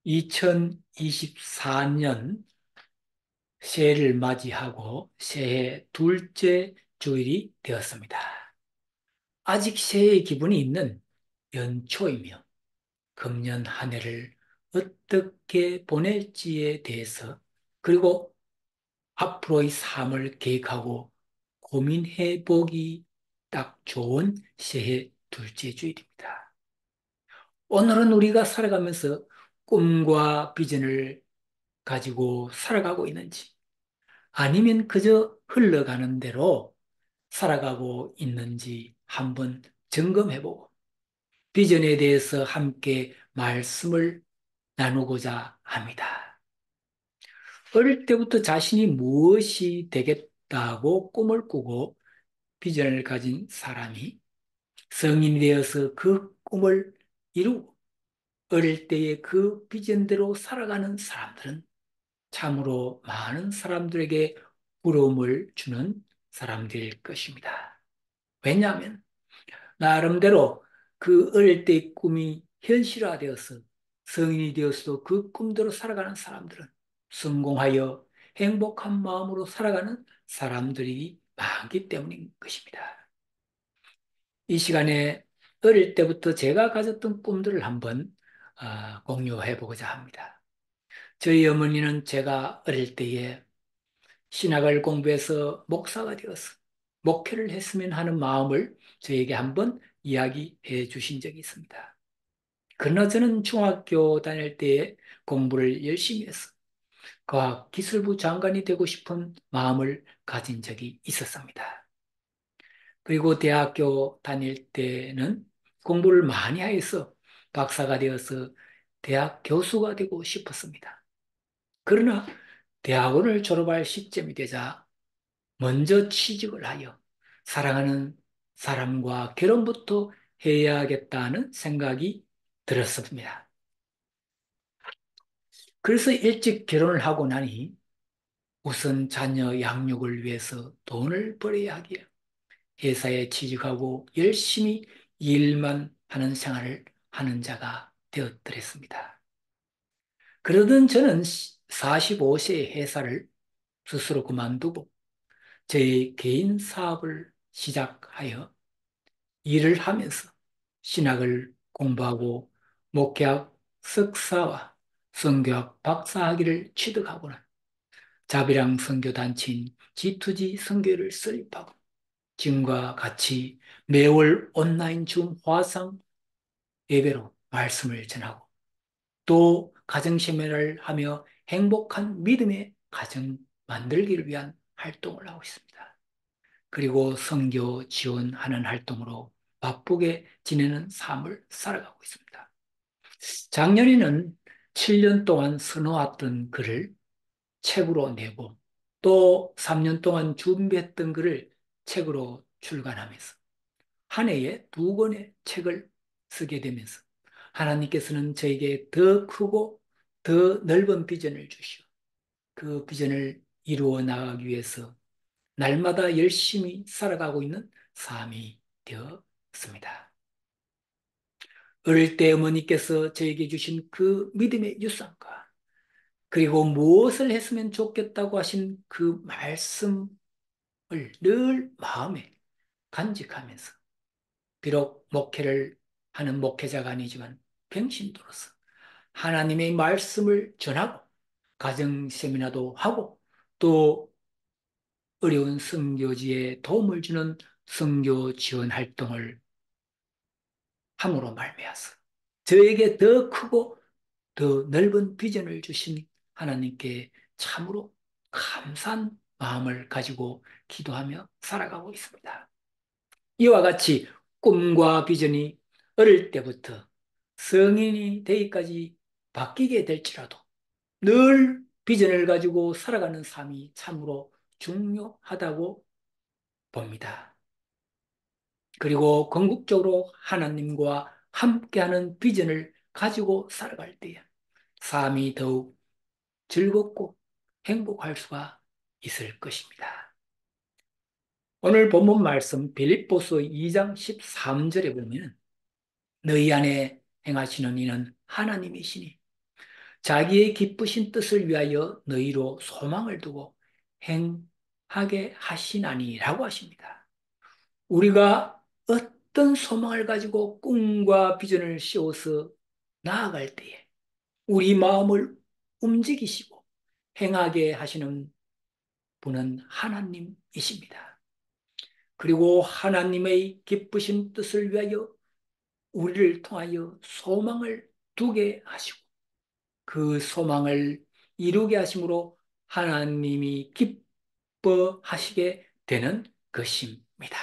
2024년 새해를 맞이하고 새해 둘째 주일이 되었습니다. 아직 새해의 기분이 있는 연초이며 금년 한 해를 어떻게 보낼지에 대해서 그리고 앞으로의 삶을 계획하고 고민해 보기 딱 좋은 새해 둘째 주일입니다. 오늘은 우리가 살아가면서 꿈과 비전을 가지고 살아가고 있는지 아니면 그저 흘러가는 대로 살아가고 있는지 한번 점검해보고 비전에 대해서 함께 말씀을 나누고자 합니다. 어릴 때부터 자신이 무엇이 되겠다고 꿈을 꾸고 비전을 가진 사람이 성인이 되어서 그 꿈을 이루고 어릴 때의 그 비전대로 살아가는 사람들은 참으로 많은 사람들에게 부러움을 주는 사람들일 것입니다. 왜냐하면 나름대로 그 어릴 때의 꿈이 현실화되어서 성인이 되어서도 그 꿈대로 살아가는 사람들은 성공하여 행복한 마음으로 살아가는 사람들이 많기 때문인 것입니다. 이 시간에 어릴 때부터 제가 가졌던 꿈들을 한번 공유해 보고자 합니다. 저희 어머니는 제가 어릴 때에 신학을 공부해서 목사가 되어서 목회를 했으면 하는 마음을 저에게 한번 이야기해 주신 적이 있습니다. 그러나 저는 중학교 다닐 때 공부를 열심히 해서 과학기술부 장관이 되고 싶은 마음을 가진 적이 있었습니다. 그리고 대학교 다닐 때는 공부를 많이 해서 박사가 되어서 대학 교수가 되고 싶었습니다. 그러나 대학원을 졸업할 시점이 되자 먼저 취직을 하여 사랑하는 사람과 결혼부터 해야겠다는 생각이 들었습니다. 그래서 일찍 결혼을 하고 나니 우선 자녀 양육을 위해서 돈을 벌어야 하기에 회사에 취직하고 열심히 일만 하는 생활을 하는 자가 되었더랬습니다. 그러던 저는 45세의 회사를 스스로 그만두고 저의 개인 사업을 시작하여 일을 하면서 신학을 공부하고 목회학 석사와 선교학 박사학위를 취득하고는 자비랑 선교단체인 G2G 선교회를 설립하고 지금과 같이 매월 온라인 줌 화상 예배로 말씀을 전하고 또 가정세미나를 하며 행복한 믿음의 가정 만들기를 위한 활동을 하고 있습니다. 그리고 선교 지원하는 활동으로 바쁘게 지내는 삶을 살아가고 있습니다. 작년에는 7년 동안 써놓았던 글을 책으로 내고 또 3년 동안 준비했던 글을 책으로 출간하면서 한 해에 2권의 책을 쓰게 되면서 하나님께서는 저에게 더 크고 더 넓은 비전을 주시오. 그 비전을 이루어 나가기 위해서 날마다 열심히 살아가고 있는 삶이 되었습니다. 어릴 때 어머니께서 저에게 주신 그 믿음의 유산과 그리고 무엇을 했으면 좋겠다고 하신 그 말씀을 늘 마음에 간직하면서 비록 목회를 하는 목회자가 아니지만 병신도로서 하나님의 말씀을 전하고 가정 세미나도 하고 또 어려운 선교지에 도움을 주는 선교 지원 활동을 함으로 말미암아서 저에게 더 크고 더 넓은 비전을 주신 하나님께 참으로 감사한 마음을 가지고 기도하며 살아가고 있습니다. 이와 같이 꿈과 비전이 어릴 때부터 성인이 되기까지 바뀌게 될지라도 늘 비전을 가지고 살아가는 삶이 참으로 중요하다고 봅니다. 그리고 궁극적으로 하나님과 함께하는 비전을 가지고 살아갈 때에 삶이 더욱 즐겁고 행복할 수가 있을 것입니다. 오늘 본문 말씀 빌립보서 2장 13절에 보면 너희 안에 행하시는 이는 하나님이시니 자기의 기쁘신 뜻을 위하여 너희로 소망을 두고 행하게 하시나니라고 하십니다. 우리가 어떤 소망을 가지고 꿈과 비전을 씌워서 나아갈 때에 우리 마음을 움직이시고 행하게 하시는 분은 하나님이십니다. 그리고 하나님의 기쁘신 뜻을 위하여 우리를 통하여 소망을 두게 하시고 그 소망을 이루게 하심으로 하나님이 기뻐하시게 되는 것입니다.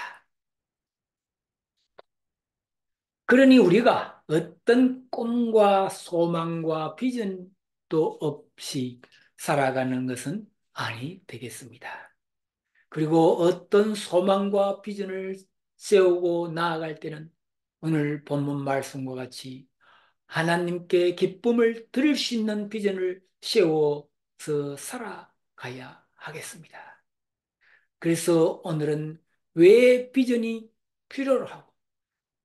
그러니 우리가 어떤 꿈과 소망과 비전도 없이 살아가는 것은 아니 되겠습니다. 그리고 어떤 소망과 비전을 세우고 나아갈 때는 오늘 본문 말씀과 같이 하나님께 기쁨을 드릴 수 있는 비전을 세워서 살아가야 하겠습니다. 그래서 오늘은 왜 비전이 필요로 하고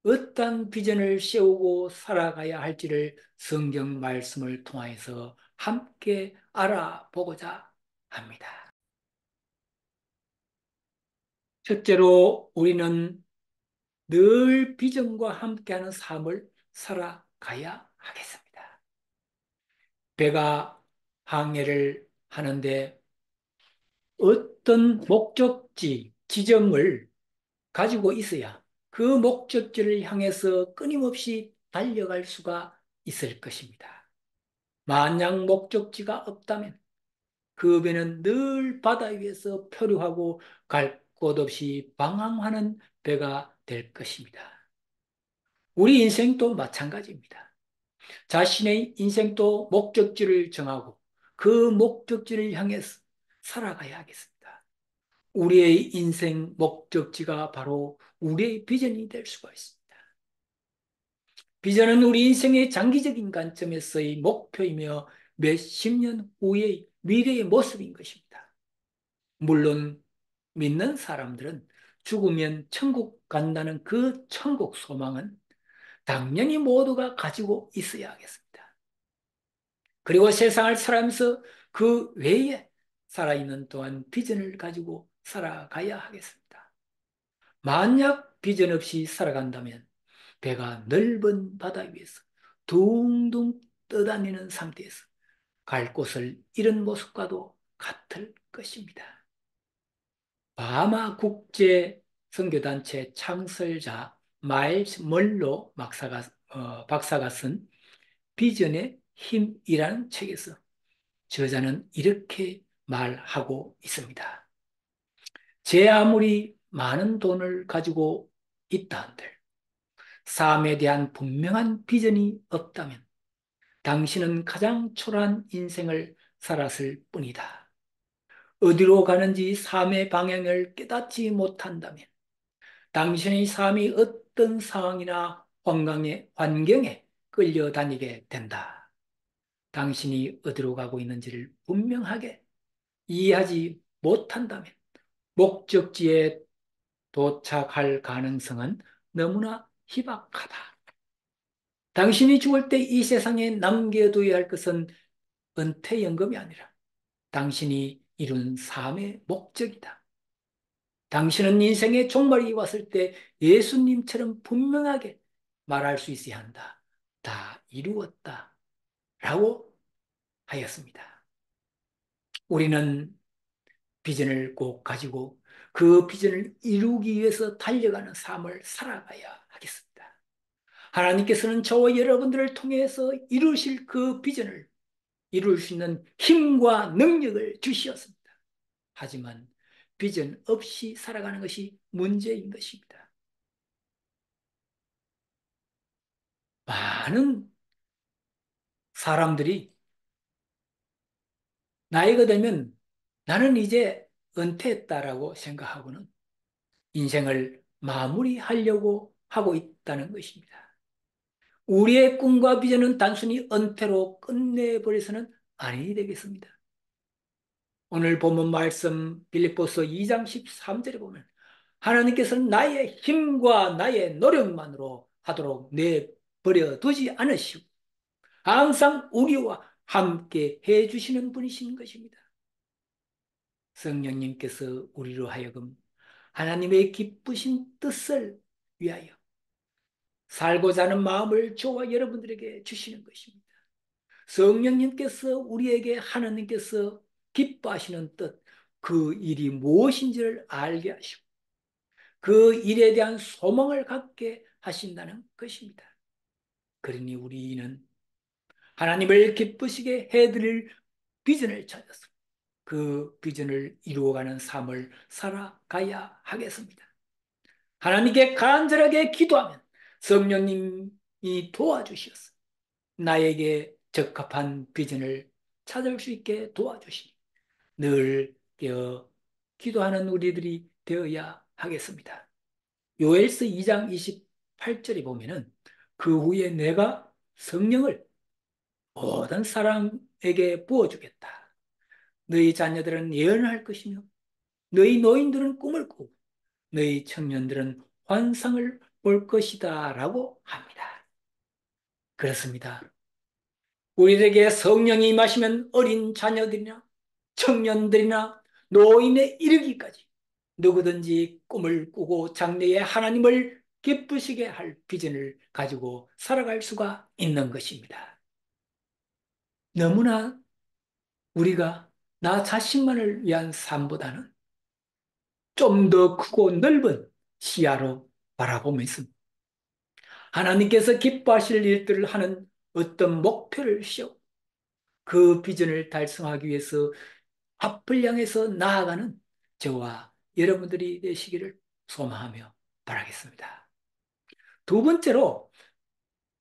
어떤 비전을 세우고 살아가야 할지를 성경 말씀을 통해서 함께 알아보고자 합니다. 첫째로 우리는 늘 비전과 함께하는 삶을 살아가야 하겠습니다. 배가 항해를 하는데 어떤 목적지, 지점을 가지고 있어야 그 목적지를 향해서 끊임없이 달려갈 수가 있을 것입니다. 만약 목적지가 없다면 그 배는 늘 바다 위에서 표류하고 갈 곳 없이 방황하는 배가 될 것입니다. 우리 인생도 마찬가지입니다. 자신의 인생도 목적지를 정하고 그 목적지를 향해서 살아가야 하겠습니다. 우리의 인생 목적지가 바로 우리의 비전이 될 수가 있습니다. 비전은 우리 인생의 장기적인 관점에서의 목표이며 몇십 년 후의 미래의 모습인 것입니다. 물론 믿는 사람들은 죽으면 천국 간다는 그 천국 소망은 당연히 모두가 가지고 있어야 하겠습니다. 그리고 세상을 살아가면서 그 외에 살아있는 동안 비전을 가지고 살아가야 하겠습니다. 만약 비전 없이 살아간다면 배가 넓은 바다 위에서 둥둥 떠다니는 상태에서 갈 곳을 잃은 모습과도 같을 것입니다. 바하마 국제 선교단체 창설자 마일스 멀로 박사가 쓴 비전의 힘이라는 책에서 저자는 이렇게 말하고 있습니다. 제 아무리 많은 돈을 가지고 있다 한들 삶에 대한 분명한 비전이 없다면 당신은 가장 초라한 인생을 살았을 뿐이다. 어디로 가는지 삶의 방향을 깨닫지 못한다면 당신의 삶이 어떤 상황이나 환경에 끌려다니게 된다. 당신이 어디로 가고 있는지를 분명하게 이해하지 못한다면 목적지에 도착할 가능성은 너무나 희박하다. 당신이 죽을 때 이 세상에 남겨둬야 할 것은 은퇴연금이 아니라 당신이 이룬 삶의 목적이다. 당신은 인생의 종말이 왔을 때 예수님처럼 분명하게 말할 수 있어야 한다. 다 이루었다. 라고 하였습니다. 우리는 비전을 꼭 가지고 그 비전을 이루기 위해서 달려가는 삶을 살아가야 하겠습니다. 하나님께서는 저와 여러분들을 통해서 이루실 그 비전을 이룰 수 있는 힘과 능력을 주시었습니다. 하지만 비전 없이 살아가는 것이 문제인 것입니다. 많은 사람들이 나이가 되면 나는 이제 은퇴했다라고 생각하고는 인생을 마무리하려고 하고 있다는 것입니다. 우리의 꿈과 비전은 단순히 은퇴로 끝내버려서는 아니 되겠습니다. 오늘 본문 말씀 빌립보서 2장 13절에 보면 하나님께서는 나의 힘과 나의 노력만으로 하도록 내버려 두지 않으시고 항상 우리와 함께 해 주시는 분이신 것입니다. 성령님께서 우리로 하여금 하나님의 기쁘신 뜻을 위하여 살고자 하는 마음을 저와 여러분들에게 주시는 것입니다. 성령님께서 우리에게 하나님께서 기뻐하시는 뜻, 그 일이 무엇인지를 알게 하시고 그 일에 대한 소망을 갖게 하신다는 것입니다. 그러니 우리는 하나님을 기쁘시게 해드릴 비전을 찾아서 그 비전을 이루어가는 삶을 살아가야 하겠습니다. 하나님께 간절하게 기도하면 성령님이 도와주셔서 나에게 적합한 비전을 찾을 수 있게 도와주시니 늘 기도하는 우리들이 되어야 하겠습니다. 요엘서 2장 28절에 보면은 그 후에 내가 성령을 모든 사람에게 부어주겠다. 너희 자녀들은 예언할 것이며 너희 노인들은 꿈을 꾸고 너희 청년들은 환상을 볼 것이다 라고 합니다. 그렇습니다. 우리에게 성령이 임하시면 어린 자녀들이나 청년들이나 노인에 이르기까지 누구든지 꿈을 꾸고 장래에 하나님을 기쁘시게 할 비전을 가지고 살아갈 수가 있는 것입니다. 너무나 우리가 나 자신만을 위한 삶보다는 좀 더 크고 넓은 시야로 바라보면서 하나님께서 기뻐하실 일들을 하는 어떤 목표를 세워 그 비전을 달성하기 위해서 앞을 향해서 나아가는 저와 여러분들이 되시기를 소망하며 바라겠습니다. 두 번째로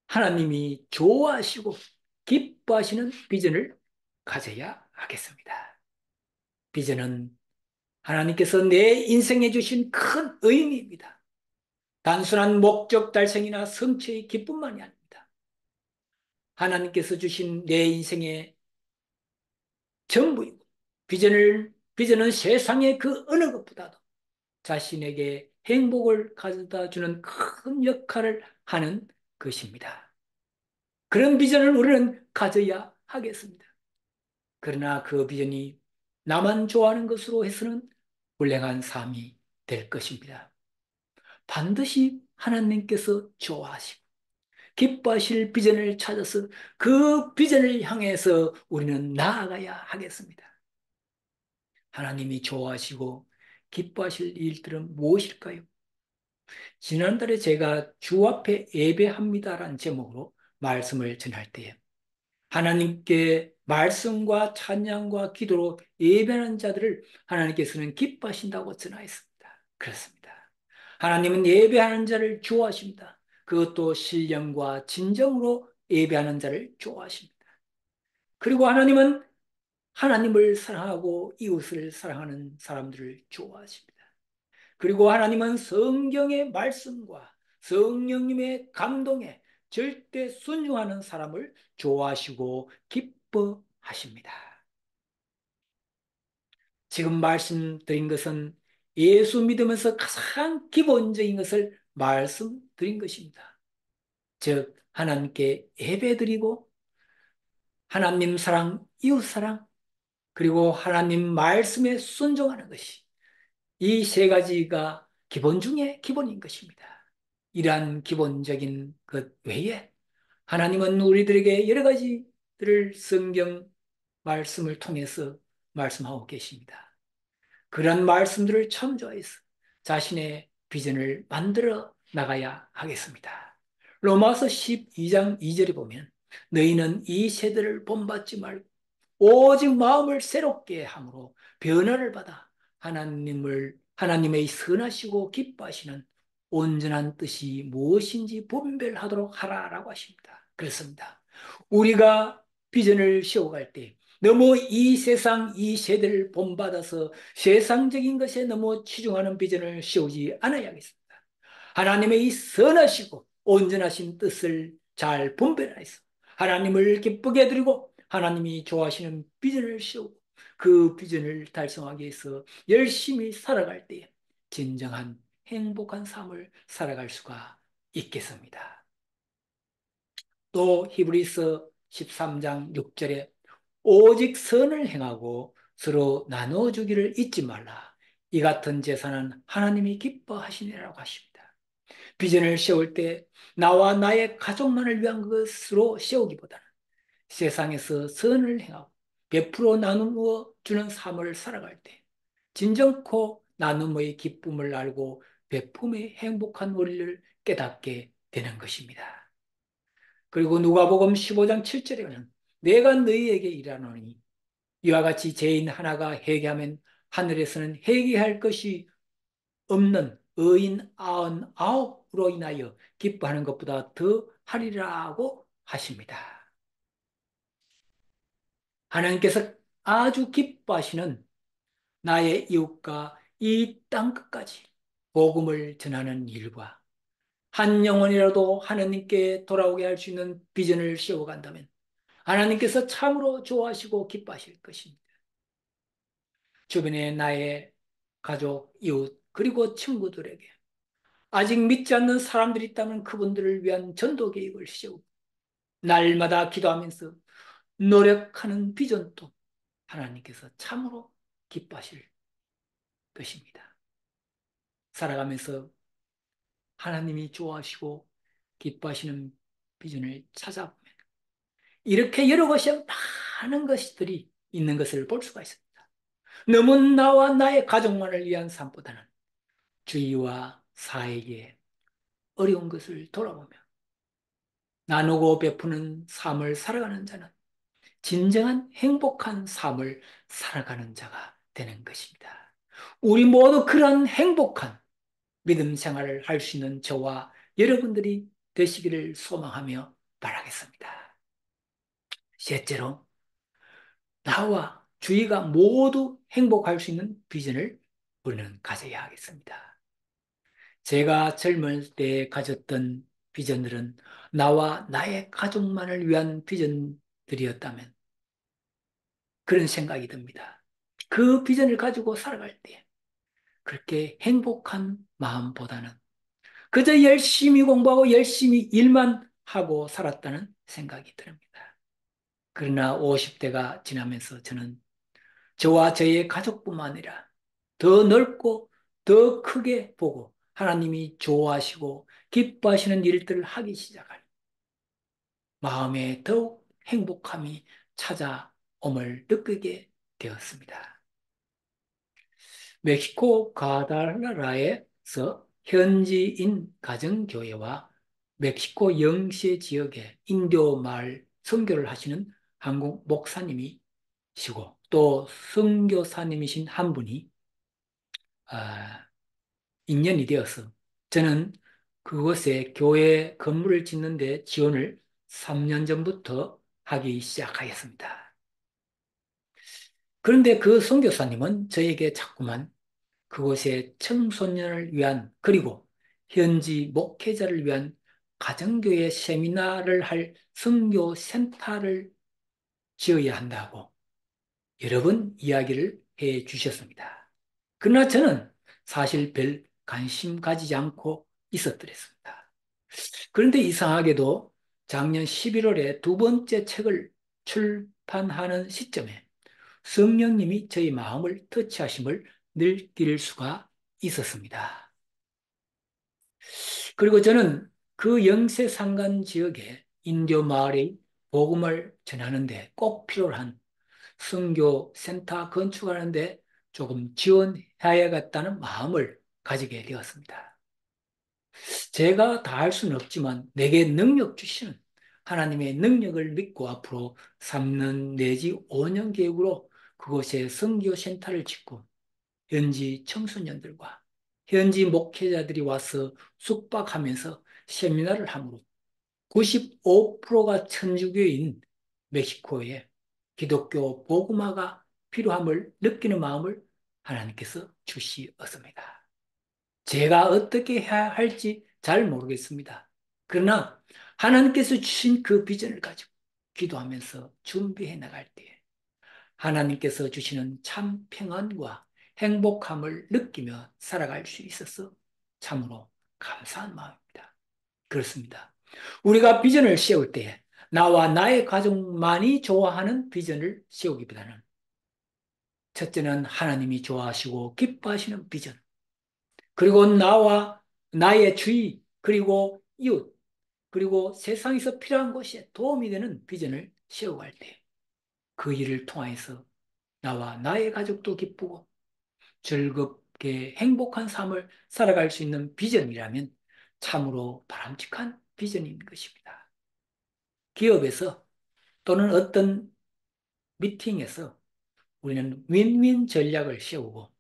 하나님이 좋아하시고 기뻐하시는 비전을 가져야 하겠습니다. 비전은 하나님께서 내 인생에 주신 큰 의미입니다. 단순한 목적 달성이나 성취의 기쁨만이 아닙니다. 하나님께서 주신 내 인생의 전부이고 비전은 세상의 그 어느 것보다도 자신에게 행복을 가져다 주는 큰 역할을 하는 것입니다. 그런 비전을 우리는 가져야 하겠습니다. 그러나 그 비전이 나만 좋아하는 것으로 해서는 불행한 삶이 될 것입니다. 반드시 하나님께서 좋아하시고 기뻐하실 비전을 찾아서 그 비전을 향해서 우리는 나아가야 하겠습니다. 하나님이 좋아하시고 기뻐하실 일들은 무엇일까요? 지난달에 제가 주 앞에 예배합니다라는 제목으로 말씀을 전할 때에 하나님께 말씀과 찬양과 기도로 예배하는 자들을 하나님께서는 기뻐하신다고 전하였습니다. 그렇습니다. 하나님은 예배하는 자를 좋아하십니다. 그것도 신령과 진정으로 예배하는 자를 좋아하십니다. 그리고 하나님은 하나님을 사랑하고 이웃을 사랑하는 사람들을 좋아하십니다. 그리고 하나님은 성경의 말씀과 성령님의 감동에 절대 순종하는 사람을 좋아하시고 기뻐하십니다. 지금 말씀드린 것은 예수 믿으면서 가장 기본적인 것을 말씀드린 것입니다. 즉 하나님께 예배드리고 하나님 사랑, 이웃 사랑, 그리고 하나님 말씀에 순종하는 것이 이 세 가지가 기본 중에 기본인 것입니다. 이러한 기본적인 것 외에 하나님은 우리들에게 여러 가지들을 성경 말씀을 통해서 말씀하고 계십니다. 그런 말씀들을 참조해서 자신의 비전을 만들어 나가야 하겠습니다. 로마서 12장 2절에 보면 너희는 이 세대를 본받지 말고 오직 마음을 새롭게 함으로 변화를 받아 하나님의 선하시고 기뻐하시는 온전한 뜻이 무엇인지 분별하도록 하라라고 하십니다. 그렇습니다. 우리가 비전을 세워갈 때 너무 이 세상 이 세대를 본받아서 세상적인 것에 너무 치중하는 비전을 세우지 않아야겠습니다. 하나님의 이 선하시고 온전하신 뜻을 잘 분별해서 하나님을 기쁘게 드리고 하나님이 좋아하시는 비전을 세우고 그 비전을 달성하기 위해서 열심히 살아갈 때 진정한 행복한 삶을 살아갈 수가 있겠습니다. 또 히브리서 13장 6절에 오직 선을 행하고 서로 나눠주기를 잊지 말라. 이 같은 제사는 하나님이 기뻐하시니라고 하십니다. 비전을 세울 때 나와 나의 가족만을 위한 것으로 세우기보다는 세상에서 선을 행하고 베풀어 나누어 주는 삶을 살아갈 때 진정코 나눔의 기쁨을 알고 베품의 행복한 원리를 깨닫게 되는 것입니다. 그리고 누가복음 15장 7절에는 내가 너희에게 일하노니 이와 같이 죄인 하나가 회개하면 하늘에서는 회개할 것이 없는 의인 99으로 인하여 기뻐하는 것보다 더 하리라고 하십니다. 하나님께서 아주 기뻐하시는 나의 이웃과 이 땅 끝까지 복음을 전하는 일과 한 영혼이라도 하나님께 돌아오게 할 수 있는 비전을 세워간다면 하나님께서 참으로 좋아하시고 기뻐하실 것입니다. 주변에 나의 가족, 이웃, 그리고 친구들에게 아직 믿지 않는 사람들이 있다면 그분들을 위한 전도 계획을 세우고 날마다 기도하면서 노력하는 비전도 하나님께서 참으로 기뻐하실 것입니다. 살아가면서 하나님이 좋아하시고 기뻐하시는 비전을 찾아보면 이렇게 여러 것이 많은 것들이 있는 것을 볼 수가 있습니다. 너무 나와 나의 가족만을 위한 삶보다는 주위와 사회에 어려운 것을 돌아보며 나누고 베푸는 삶을 살아가는 자는 진정한 행복한 삶을 살아가는 자가 되는 것입니다. 우리 모두 그런 행복한 믿음 생활을 할 수 있는 저와 여러분들이 되시기를 소망하며 바라겠습니다. 셋째로, 나와 주위가 모두 행복할 수 있는 비전을 우리는 가져야 하겠습니다. 제가 젊을 때 가졌던 비전들은 나와 나의 가족만을 위한 비전들이었다면 그런 생각이 듭니다. 그 비전을 가지고 살아갈 때 그렇게 행복한 마음보다는 그저 열심히 공부하고 열심히 일만 하고 살았다는 생각이 듭니다. 그러나 50대가 지나면서 저는 저와 저의 가족뿐만 아니라 더 넓고 더 크게 보고 하나님이 좋아하시고 기뻐하시는 일들을 하기 시작하니 마음에 더욱 행복함이 찾아옴을 느끼게 되었습니다. 멕시코 과달라라에서 현지인 가정교회와 멕시코 영세 지역의 인도말 선교를 하시는 한국 목사님이시고 또 선교사님이신 한 분이 아, 인연이 되어서 저는 그곳에 교회 건물을 짓는데 지원을 3년 전부터 하기 시작하였습니다. 그런데 그 선교사님은 저에게 자꾸만 그곳에 청소년을 위한 그리고 현지 목회자를 위한 가정교회 세미나를 할 선교센터를 지어야 한다고 여러 번 이야기를 해 주셨습니다. 그러나 저는 사실 별 관심 가지지 않고 있었더랬습니다. 그런데 이상하게도 작년 11월에 두 번째 책을 출판하는 시점에 성령님이 저희 마음을 터치하심을 느낄 수가 있었습니다. 그리고 저는 그 영세상간 지역에 인도 마을의 복음을 전하는데 꼭 필요한 선교 센터 건축하는데 조금 지원해야겠다는 마음을 가지게 되었습니다. 제가 다 할 수는 없지만 내게 능력 주시는 하나님의 능력을 믿고 앞으로 3년 내지 5년 계획으로 그곳에 선교 센터를 짓고 현지 청소년들과 현지 목회자들이 와서 숙박하면서 세미나를 함으로 95%가 천주교인 멕시코에 기독교 복음화가 필요함을 느끼는 마음을 하나님께서 주시었습니다. 제가 어떻게 해야 할지 잘 모르겠습니다. 그러나 하나님께서 주신 그 비전을 가지고 기도하면서 준비해 나갈 때에 하나님께서 주시는 참 평안과 행복함을 느끼며 살아갈 수 있어서 참으로 감사한 마음입니다. 그렇습니다. 우리가 비전을 세울 때 나와 나의 가족만이 좋아하는 비전을 세우기보다는 첫째는 하나님이 좋아하시고 기뻐하시는 비전, 그리고 나와 나의 주위, 그리고 이웃, 그리고 세상에서 필요한 것에 도움이 되는 비전을 세워갈 때 그 일을 통해서 나와 나의 가족도 기쁘고 즐겁게 행복한 삶을 살아갈 수 있는 비전이라면 참으로 바람직한 비전인 것입니다. 기업에서 또는 어떤 미팅에서 우리는 윈윈 전략을 세우고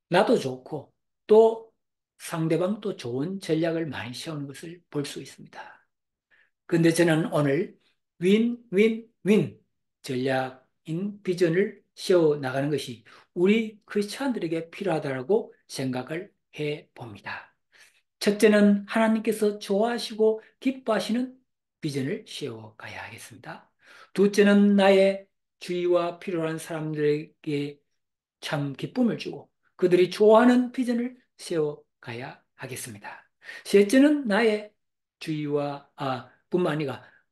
나도 좋고 또 상대방도 좋은 전략을 많이 세우는 것을 볼 수 있습니다. 그런데 저는 오늘 윈윈윈 전략인 비전을 세워 나가는 것이 우리 크리스찬들에게 필요하다고 생각을 해 봅니다. 첫째는 하나님께서 좋아하시고 기뻐하시는 비전을 세워 가야 하겠습니다. 둘째는 나의 주위와 필요한 사람들에게 참 기쁨을 주고 그들이 좋아하는 비전을 세워 가야 하겠습니다. 셋째는 나의 주위와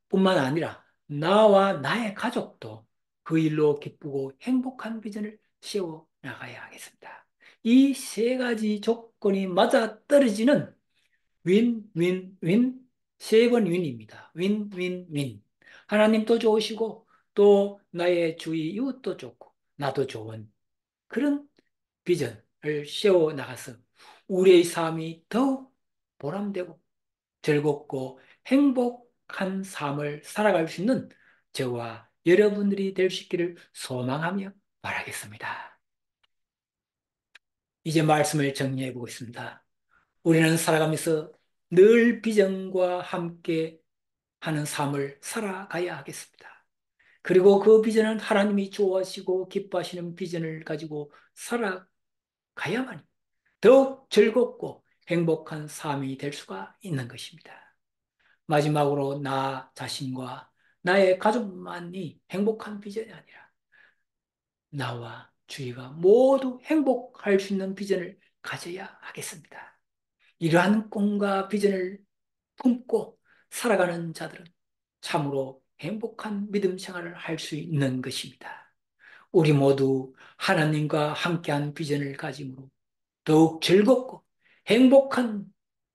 뿐만 아니라 나와 나의 가족도 그 일로 기쁘고 행복한 비전을 세워 나가야 하겠습니다. 이 세 가지 조건이 맞아 떨어지는 윈윈윈 세 번 윈입니다. 윈윈윈. 하나님도 좋으시고 또 나의 주위 이웃도 좋고 나도 좋은 그런 비전을 세워 나가서 우리의 삶이 더욱 보람되고 즐겁고 행복한 삶을 살아갈 수 있는 저와 여러분들이 될 수 있기를 소망하며 바라겠습니다. 이제 말씀을 정리해 보겠습니다. 우리는 살아가면서 늘 비전과 함께 하는 삶을 살아가야 하겠습니다. 그리고 그 비전은 하나님이 좋아하시고 기뻐하시는 비전을 가지고 살아가야만 더욱 즐겁고 행복한 삶이 될 수가 있는 것입니다. 마지막으로 나 자신과 나의 가족만이 행복한 비전이 아니라 나와 주위가 모두 행복할 수 있는 비전을 가져야 하겠습니다. 이러한 꿈과 비전을 품고 살아가는 자들은 참으로 행복한 믿음 생활을 할 수 있는 것입니다. 우리 모두 하나님과 함께한 비전을 가짐으로 더욱 즐겁고 행복한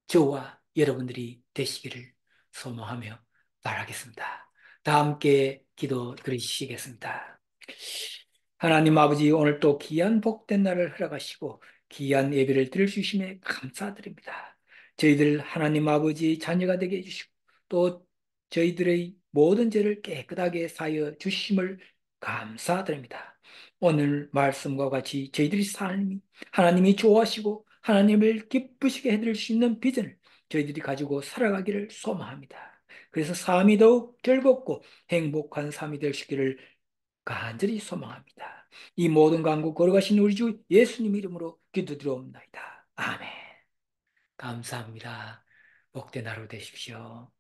저와 여러분들이 되시기를 소망하며 바라겠습니다. 다 함께 기도 드리시겠습니다. 하나님 아버지, 오늘 또 귀한 복된 날을 허락하시고 귀한 예배를 드릴 수 있음에 감사드립니다. 저희들 하나님 아버지 자녀가 되게 해주시고 또 저희들의 모든 죄를 깨끗하게 사여 주심을 감사드립니다. 오늘 말씀과 같이 저희들이 삶이 하나님이 좋아하시고 하나님을 기쁘시게 해드릴 수 있는 비전을 저희들이 가지고 살아가기를 소망합니다. 그래서 삶이 더욱 즐겁고 행복한 삶이 될 수 있기를 간절히 소망합니다. 이 모든 간구 걸어가신 우리 주 예수님 이름으로 기도드리옵나이다. 아멘. 감사합니다. 복된 하루 되십시오.